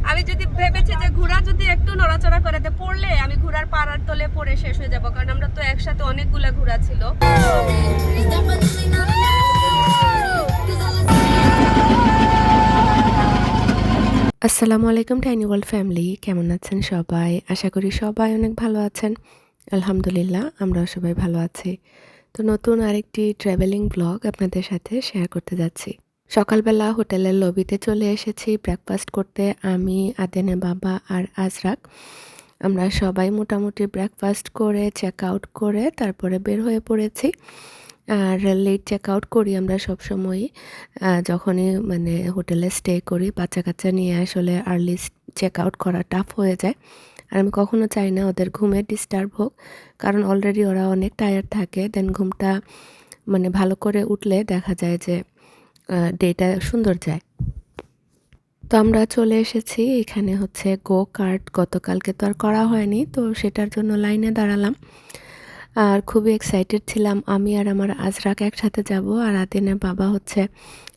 আমি যদি ভেবেছি যে ঘোড়া যদি একটু নড়াচড়া করে পড়লে আমি ঘোড়ার পাড়ার তলে পড়ে শেষ হয়ে যাব, কারণ আমরা তো একসাথে অনেকগুলা ঘোড়া ছিল। আসসালামু আলাইকুম টাইনি ওয়ার্ল্ড ফ্যামিলি, কেমন আছেন সবাই? আশা করি সবাই অনেক ভালো আছেন। আলহামদুলিল্লাহ, আমরাও সবাই ভালো আছি। তো নতুন আরেকটি ট্রাভেলিং ব্লগ আপনাদের সাথে শেয়ার করতে যাচ্ছি। সকালবেলা হোটেলের লবিতে চলে এসেছি ব্রেকফাস্ট করতে। আমি, আদেনে বাবা আর আজরাক আমরা সবাই মোটামুটি ব্রেকফাস্ট করে চেক আউট করে তারপরে বের হয়ে পড়েছি। আর লেট চেক আউট করি আমরা সবসময়ই, যখনই মানে হোটেলে স্টে করি। বাচ্চা কাচ্চা নিয়ে আসলে আর্লি চেক আউট করা টাফ হয়ে যায়। আর আমি কখনো চাই না ওদের ঘুমে ডিস্টার্ব হোক, কারণ অলরেডি ওরা অনেক টায়ার্ড থাকে। দেন ঘুমটা মানে ভালো করে উঠলে দেখা যায় যে ডেটা সুন্দর যায়। তো আমরা চলে এসেছি, এখানে হচ্ছে গো কার্ট গতকালকে তো আর করা হয়নি, তো সেটার জন্য লাইনে দাঁড়ালাম। আর খুবই এক্সাইটেড ছিলাম। আমি আর আমার আজরাক একসাথে যাব, আর আদিনের বাবা হচ্ছে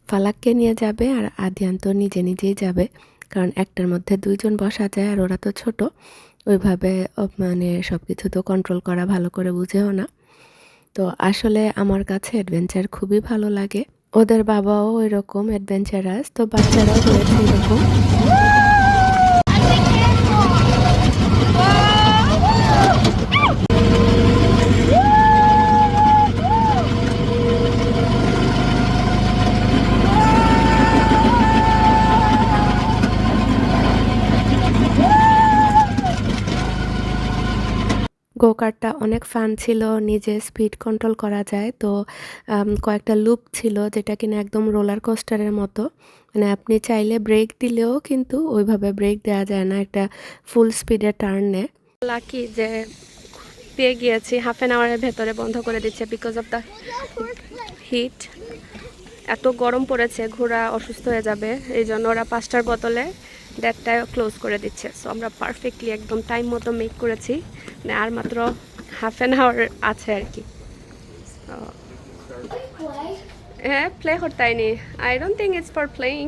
ফালাককে নিয়ে যাবে, আর আদিয়ান তো নিজে নিজেই যাবে, কারণ একটার মধ্যে দুইজন বসা যায় আর ওরা তো ছোট, ওইভাবে মানে সব কিছু তো কন্ট্রোল করা ভালো করে বুঝেও না। তো আসলে আমার কাছে অ্যাডভেঞ্চার খুবই ভালো লাগে। ওদের বাবাও এরকম অ্যাডভেঞ্চারাস, তো বাচ্চারাও হয়েছে এরকম। গো কার্টটা অনেক ফান ছিল, নিজে স্পিড কন্ট্রোল করা যায়। তো কয়েকটা লুপ ছিল যেটা কিনা একদম রোলার কোস্টারের মতো, মানে আপনি চাইলে ব্রেক দিলেও কিন্তু ওইভাবে ব্রেক দেওয়া যায় না, একটা ফুল স্পিডে টার্ন নেয়। লাকি যে পেয়ে গিয়েছি, হাফ অ্যান আওয়ারের ভেতরে বন্ধ করে দিচ্ছে বিকজ অফ দ্য হিট। এত গরম পড়েছে, ঘোড়া অসুস্থ হয়ে যাবে, এই জন্য ওরা 5টার বদলে 1:30টায় ক্লোজ করে দিচ্ছে। সো আমরা পারফেক্টলি একদম টাইম মতো মেক করেছি, মানে আর মাত্র হাফ অ্যান আওয়ার আছে আর কি। হ্যাঁ, প্লে করতে হয়নি। I don't think it's for playing.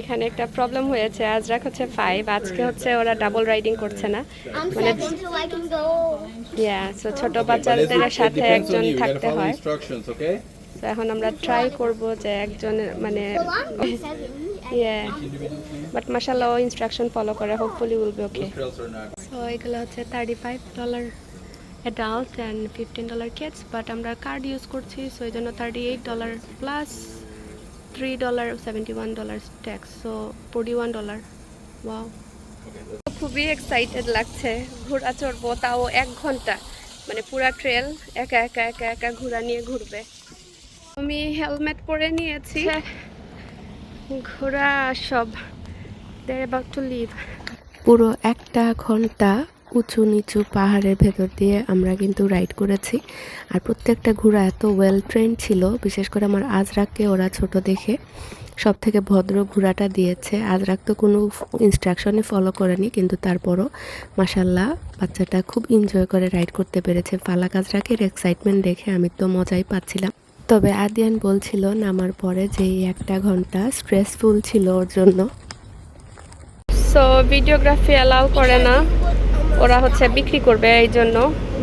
এখানে একটা প্রবলেম হয়েছে, আজরাক হচ্ছে 5, আজকে হচ্ছে ওরা ডাবল রাইডিং করছে না, মানে সো ছোট বাচ্চাদের সাথে একজন থাকতে হয়। তো এখন আমরা ট্রাই করব যে একজন মানে বাট মাশাআল্লাহ ও ইনস্ট্রাকশন ফলো করে, hopefully will be okay. So এগুলো হচ্ছে $35 অ্যাডাল্ট অ্যান্ড $15 কিডস, বাট আমরা কার্ড ইউজ করছি, সো এই জন্য $38 প্লাস $3.71 ট্যাক্স, সো $41। ওয়াও, খুবই এক্সাইটেড লাগছে। ঘোড়া চড়বো, তাও 1 ঘন্টা, মানে পুরা ট্রেল একা একা একা একা ঘোড়া নিয়ে ঘুরবে। আমি হেলমেট পরে নিয়েছি, ঘোড়া সব they're about to leave। পুরো 1 ঘন্টা উঁচু নিচু পাহাড়ের ভেতর দিয়ে আমরা কিন্তু রাইড করেছি, আর প্রত্যেকটা ঘোড়া এত ওয়েল ট্রেন ছিল। বিশেষ করে আমার আজরাককে ওরা ছোট দেখে সব থেকে ভদ্র ঘোড়াটা দিয়েছে। আজরাক তো কোনো ইনস্ট্রাকশনই ফলো করেনি, কিন্তু তারপরও মাশাল্লাহ বাচ্চাটা খুব এনজয় করে রাইড করতে পেরেছে। ফালাক আজরাকের এক্সাইটমেন্ট দেখে আমি তো মজাই পাচ্ছিলাম। তবে আদিয়ান বলছিল নামার পরে যে 1 ঘন্টা স্ট্রেসফুল ছিল ওর জন্য। সো ভিডিওগ্রাফি অ্যালাউ করে না, ওরা হচ্ছে বিক্রি করবে এই জন্য,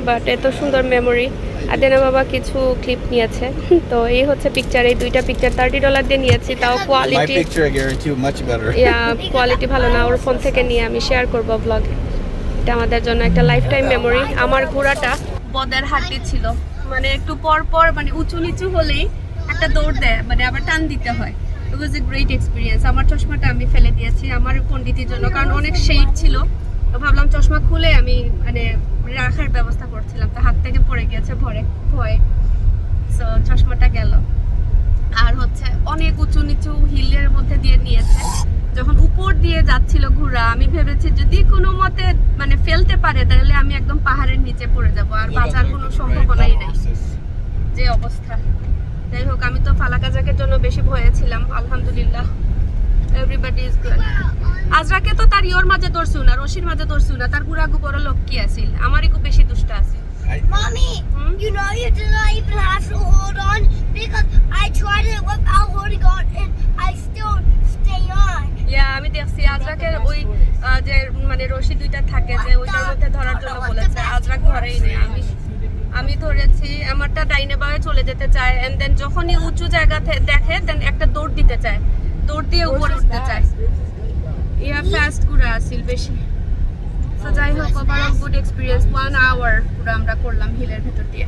বাট এত সুন্দর মেমোরি। আদিনা বাবা কিছু ক্লিপ নিয়েছে, তো এই হচ্ছে পিকচার, এই 2টা পিকচার $30 দিয়ে নিয়েছি, তাও কোয়ালিটি কোয়ালিটি ভালো না। ওর ফোন থেকে নিয়ে আমি শেয়ার করব ব্লগে, এটা আমাদের জন্য একটা লাইফ টাইম মেমোরি। আমার ঘোড়াটা বদের হাড্ডি ছিল, মানে একটু পর পর মানে উঁচু নিচু হলেই একটা দৌড় দেয়, মানে আবার টান দিতে হয়। ইট ওয়াজ এ গ্রেট এক্সপিরিয়েন্স। আমার চশমাটা আমি ফেলে দিয়েছি আমার পণ্ডিতির জন্য, কারণ অনেক শেড ছিল, তো ভাবলাম চশমা খুলে আমি মানে রাখার ব্যবস্থা করছিলাম, তো হাত থেকে পড়ে গিয়েছে ভয়ে, সো চশমাটা গেল। আর হচ্ছে অনেক উঁচু নিচু হিলের মধ্যে দিয়ে নিয়েছে, যখন উপর দিয়ে যাচ্ছিল ঘোড়া আমি ভেবেছি যদি কোনো মতে মানে ফেলতে পারে তাহলে আমি একদম পাহাড়ের নিচে পড়ে যাব, আর বাঁচার কোনো সম্ভাবনাই নাই, যে অবস্থা। যাই হোক, আমি তো ফালাকাজাকের জন্য বেশি ভয়ে ছিলাম। আলহামদুলিল্লাহ এভরিবডি ইজ গুড। আজরাকে তো তার ইয়োর মাঝে ধরছু না, রশির মাঝে ধরছু না, তার পুরা বড় লোক কি আছিল, আমারই খুব বেশি দুষ্ট আছে। Mommy, you know you do got it. I still stay on. আমি দেখছি আজরাকের ওই যে মানে রশি দুইটা থাকে যে ওইটার মধ্যে ধরার জন্য বলেছে, আজরাক ধরেই নেই। আমি ধরেছি, আমারটা ডাইনে বামে চলে যেতে চায়, এন্ড দেন যখনই উঁচু জায়গা দেখে দেন একটা দৌড় দিতে চায়, দৌড় দিয়ে উপরে উঠতে চায়। ইয়া ফাস্ট ঘুরা আসিল বেশি। তো যাই হোক, ওভারঅল গুড এক্সপিরিয়েন্স। 1 আওয়ার পুরো আমরা করলাম হিলের ভেতর দিয়ে।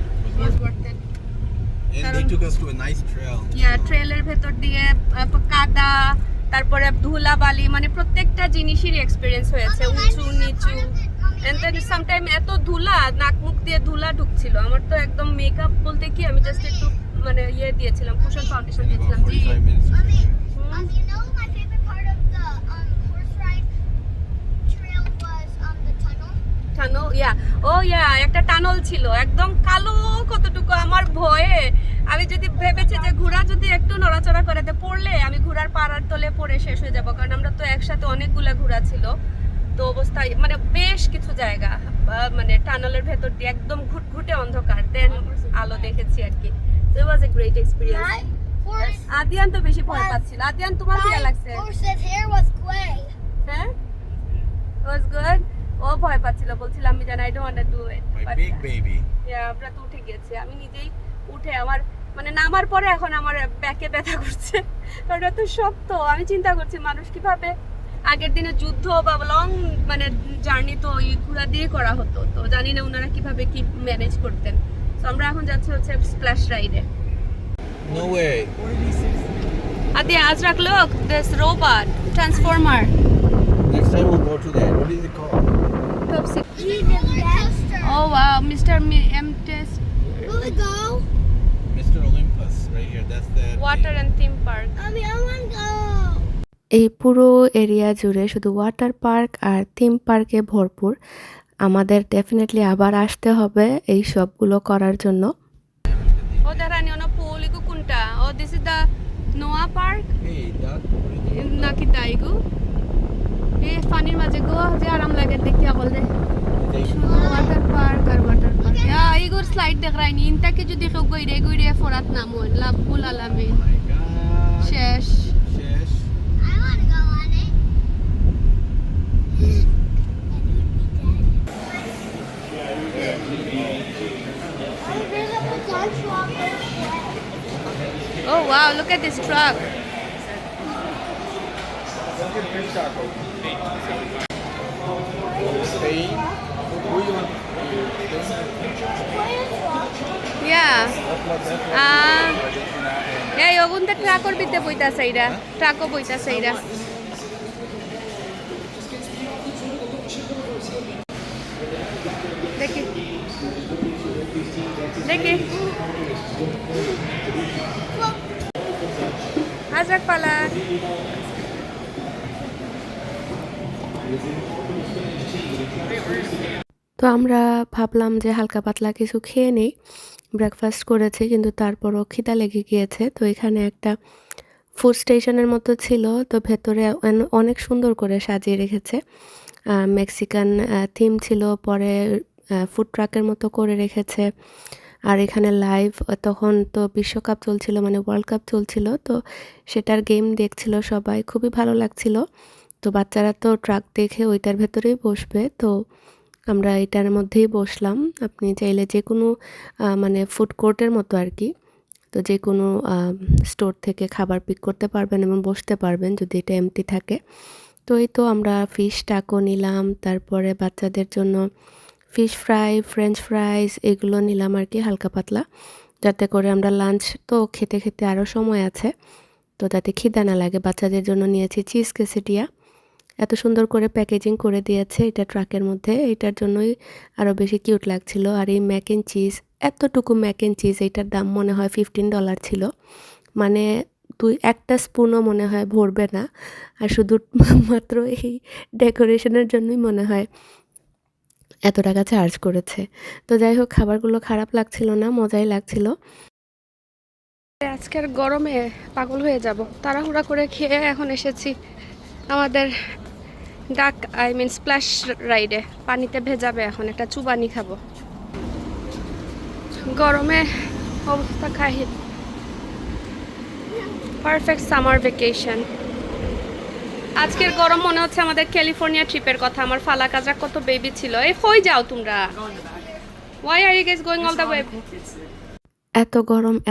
And they took us to a nice trail. ট্রেলের ভেতর দিয়ে কাদা, তারপরে ধুলা বালি, মানে প্রত্যেকটা জিনিসেরই এক্সপিরিয়েন্স হয়েছে, উঁচু নিচু। এন্ড দেন সামটাইম এত ধুলা, নাক মুখ দিয়ে ধুলা ঢুকছিল। আমার তো একদম মেকআপ বলতে কি, আমি জাস্ট একটু মানে ইয়ে দিয়েছিলাম, কুশন ফাউন্ডেশন দিয়েছিলাম। 45 minutes. You know my favorite part of the horse ride trail was the tunnel. টানল, একটা টানল ছিল একদম কালো কতটুকু। আমার ভয়ে, আমি যদি ভেবেছি যে ঘোড়া যদি একটু নড়াচড়া করে পড়লে আমি ঘোড়ার পাড়ার তলে পড়ে শেষ হয়ে যাব, কারণ আমরা তো একসাথে অনেকগুলা ঘোড়া ছিল। তো অবস্থায় মানে বেশ কিছু জায়গা মানে টানেলের ভেতর দিয়ে একদম ঘুটঘুটে অন্ধকার, দেন আলো দেখেছি আর কি। তো ইট ওয়াজ এ গ্রেট এক্সপেরিয়েন্স। আদিয়ান তো বেশি ভয় পাচ্ছিল। আদিয়ান, তোমার কি লাগছে? Horse's hair was gray. হ্যাঁ, ওয়াজ গুড। ও ভয় পাচ্ছিল, বলছিল আমি জানি I don't want to do it. My big baby. আমরা তো উঠে গেছি, আমি নিজেই উঠে আমার মানে নামার পরে এখন আমার ব্যাকে ব্যথা করছে, কারণ এত শক্ত। আমি চিন্তা করছি মানুষ কিভাবে আগের দিনে যুদ্ধ বা লং মানে জার্নি তো ওই ঘোড়া দিয়ে করা হতো, তো জানি না ওনারা কিভাবে কি ম্যানেজ করতেন। তো আমরা এখন যাচ্ছি হচ্ছে স্প্ল্যাশ রাইডে। No way. আদি Ajrak, look, this robot transformer. Next time we'll go to that. What is it called? Top secret. Jesus, yes. Oh wow, Mr. M test Will we go? Mr. Olympus, right here. That's the water and theme park. Mommy, I want to go. এই পুরো area জুড়ে শুধু water park আর theme পার্কে ভরপুর। আমাদের definitely আবার আসতে হবে এই সবগুলো করার জন্য। Oh, darani ono pool iku kunta. Oh, this is the Noah Park. Hey, duck. Naki daigu. এই পানির মাঝে গো যে আরাম লাগে দেখিয়া বল দে। শুধু ওয়াটার পার্ক আর ওয়াটার পার্ক। এইগুর স্লাইড দেখ রাইনি, ইনটাকে যদি কেউ গইরে গইরে ফরাত নামুন লাভুল আলামিন। My God. শেষ। Shesh. I want to go on it. Oh wow, look at this truck. Spain. Who you want? Yeah. এই ওগুনতে ট্রাকর বিতে বইতাছে এরা, ট্রাকও বইতাছে এরা। দেখি দেখি আজরাক পালা। তো আমরা ভাবলাম যে হালকা পাতলা কিছু খেয়ে নেই, ব্রেকফাস্ট করেছি কিন্তু তারপরও খিদা লেগে গিয়েছে। তো এখানে একটা ফুড স্টেশনের মতো ছিল, তো ভেতরে অনেক সুন্দর করে সাজিয়ে রেখেছে, মেক্সিকান থিম ছিল, পরে ফুড ট্রাকের মতো করে রেখেছে। আর এখানে লাইভ তখন তো বিশ্বকাপ চলছিল, মানে ওয়ার্ল্ড কাপ চলছিল, তো সেটার গেম দেখছিল সবাই, খুবই ভালো লাগছিল। তো বাচ্চারা তো ট্রাক দেখে ওইটার ভেতরেই বসবে, তো আমরা এটার মধ্যেই বসলাম। আপনি চাইলে যে কোনো মানে ফুড কোর্টের মতো আর কি, তো যে কোনো স্টোর থেকে খাবার পিক করতে পারবেন এবং বসতে পারবেন যদি এটা এমটি থাকে। তো এই তো আমরা ফিশ টাকো নিলাম, তারপরে বাচ্চাদের জন্য ফিশ ফ্রাই, ফ্রেঞ্চ ফ্রাইস এগুলো নিলাম আর কি হালকা পাতলা, যাতে করে আমরা লাঞ্চ তো খেতে খেতে আরও সময় আছে, তো যাতে খিদা না লাগে। বাচ্চাদের জন্য নিয়েছি চিজ কেসেটিয়া, এত সুন্দর করে প্যাকেজিং করে দিয়েছে এটা ট্রাকের মধ্যে, এটার জন্যই আরও বেশি কিউট লাগছিল। আর এই ম্যাক অ্যান্ড চিজ, এতটুকু ম্যাক অ্যান্ড চিজ, এইটার দাম মনে হয় $15 ছিল, মানে একটা স্পুনও মনে হয় ভরবে না। আর শুধু মাত্র এই ডেকোরেশনের জন্যই মনে হয় এত টাকা চার্জ করেছে। তো যাই হোক, খাবারগুলো খারাপ লাগছিল না, মজাই লাগছিল। আজকের গরমে পাগল হয়ে যাব, তাড়াহুড়া করে খেয়ে এখন এসেছি আমাদের ডাক স্প্ল্যাশ রাইডে। পানিতে ভেজাবে, এখন একটা চুবানি খাবো, গরমে অবস্থা খাহিল। Perfect summer vacation. আজকের গরম মনে হচ্ছে আমাদের ক্যালিফোর্নিয়া ট্রিপের কথা। আমার ফালা কাজা কত বেবি ছিল। এই কই যাও তোমরা? Why are you guys going all the way?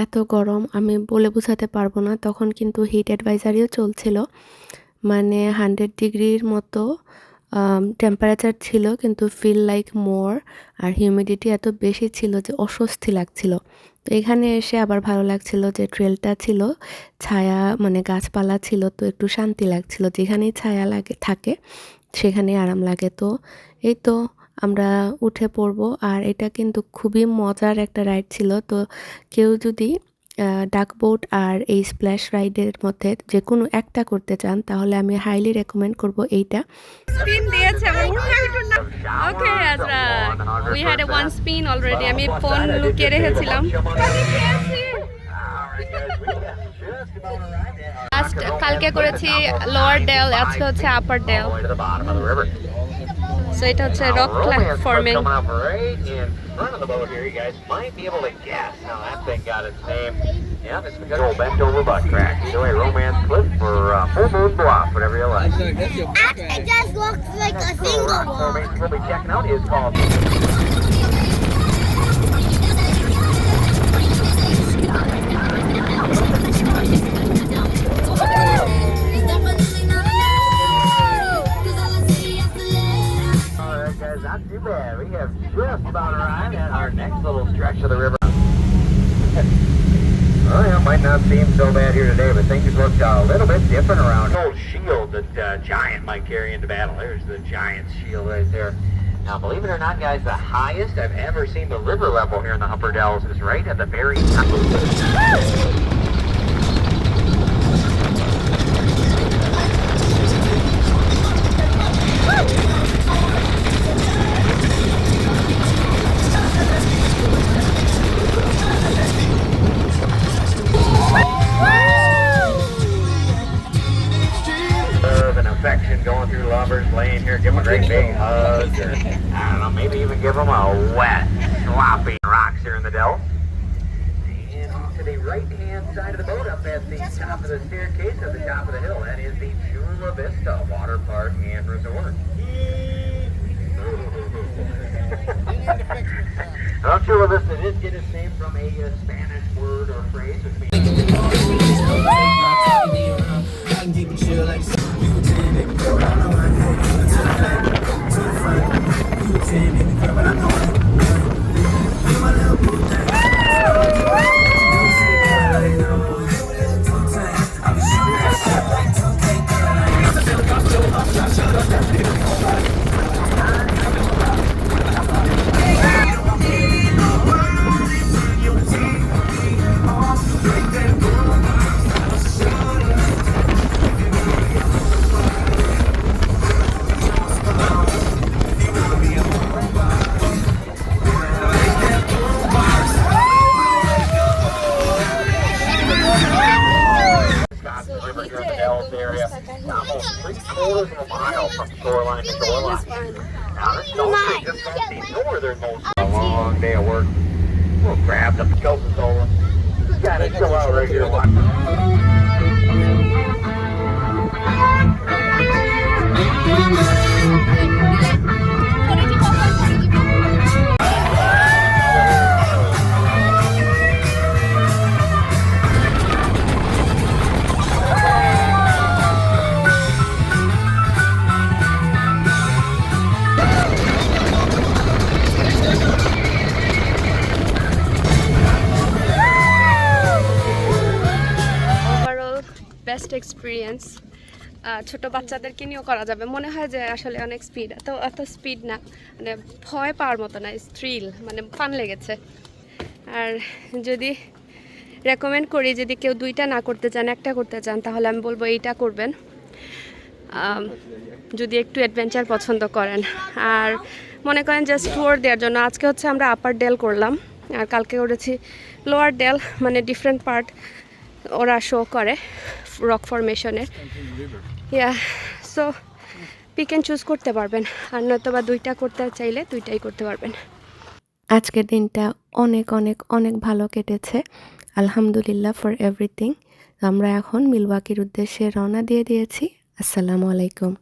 এত গরম আমি বলে বোঝাতে পারবো না। তখন কিন্তু হিট অ্যাডভাইজারিও চলছিল, মানে 100 ডিগ্রির মতো টেম্পারেচার ছিল, কিন্তু ফিল লাইক মোর। আর হিউমিডিটি এত বেশি ছিল যে অস্বস্তি লাগছিল। তো এখানে এসে আবার ভালো লাগছিল যে ট্রেলটা ছিল, ছায়া মানে গাছপালা ছিল, তো একটু শান্তি লাগছিল। যেখানেই ছায়া লাগে থাকে সেখানেই আরাম লাগে। তো এই তো আমরা উঠে পড়বো। আর এটা কিন্তু খুবই মজার একটা রাইড ছিল। তো কেউ যদি ডাক বোট আর এই স্প্ল্যাশ রাইডের মধ্যে যে কোনো একটা করতে চান তাহলে আমি হাইলি রেকমেন্ড করব এইটা। স্পিন দিয়েছে ওকে Azra, we had a one spin already. আমি ফোন লুকিয়ে রেখেছিলাম। লাস্ট কালকে করেছি লোয়ার ডেল, আজকে হচ্ছে আপার ডেল। সো এটা হচ্ছে rock platforming. Front of the boat here, you guys might be able to guess how that thing got its name. Yeah, this is good old bent over butt crack. Either way, Romance Cliff or Full Moon Bluff, whatever you like. That's your backpack. It just looks like a single Rock one. formation we'll be checking out is called Alright guys, not too bad. We have just about arrived at our next little stretch of the river. Well, it might not seem so bad here today, but things look a little bit different around. Old shield that Giant might carry into battle. There's the Giant's shield right there. Now, believe it or not, guys, the highest I've ever seen the river level here in the Upper Dells is right at the very top. Love and affection going through lovers, laying here, give them a great big hug, or, I don't know, maybe even give them a wet, sloppy rocks here in the Dells. And to the right-hand side of the boat, up at the top of the staircase at the top of the hill, that is the Chula Vista Water Park and Resort. Well, Chula Vista did get its name from a Spanish word or phrase, which means I can keep it chill like you a 10, baby girl, but I know I know you to the back, to the front. You a 10, baby girl, but I know I know you my little boo thing. Don't say girl, I know I'll be shooting that shot like 2K, girl. I'm just gonna pop your up, shut up, that nigga. River here in the Dells area, almost 3/4 of a mile from shoreline to shoreline. Now, this Gulf Street just got the northernmost. A long day of work. We'll grab the Coca-Cola. Gotta chill out right here. Best experience. ছোট বাচ্চাদেরকে নিয়েও করা যাবে। মনে হয় যে আসলে অনেক স্পিড, এত স্পিড না, মানে ভয় পাওয়ার মতো না, থ্রিল, মানে ফান লেগেছে। আর যদি রেকমেন্ড করি, যদি কেউ দুইটা না করতে চান, একটা করতে চান, তাহলে আমি বলবো এইটা করবেন, যদি একটু অ্যাডভেঞ্চার পছন্দ করেন। আর মনে করেন জাস্ট ট্যুর দেওয়ার জন্য। আজকে হচ্ছে আমরা আপার ডেল করলাম, আর কালকে করেছি লোয়ার ডেল, মানে ডিফারেন্ট পার্ট ওরা শো করে রক ফরমেশনের। Yeah, so pick and choose করতে পারবেন, আর নয়তো বা দুইটা করতে চাইলে দুইটাই করতে পারবেন। আজকের দিনটা অনেক অনেক অনেক ভালো কেটেছে, আলহামদুলিল্লাহ ফর এভরিথিং। আমরা এখন মিলওয়াকির উদ্দেশ্যে রওনা দিয়ে দিয়েছি। আসসালামু আলাইকুম।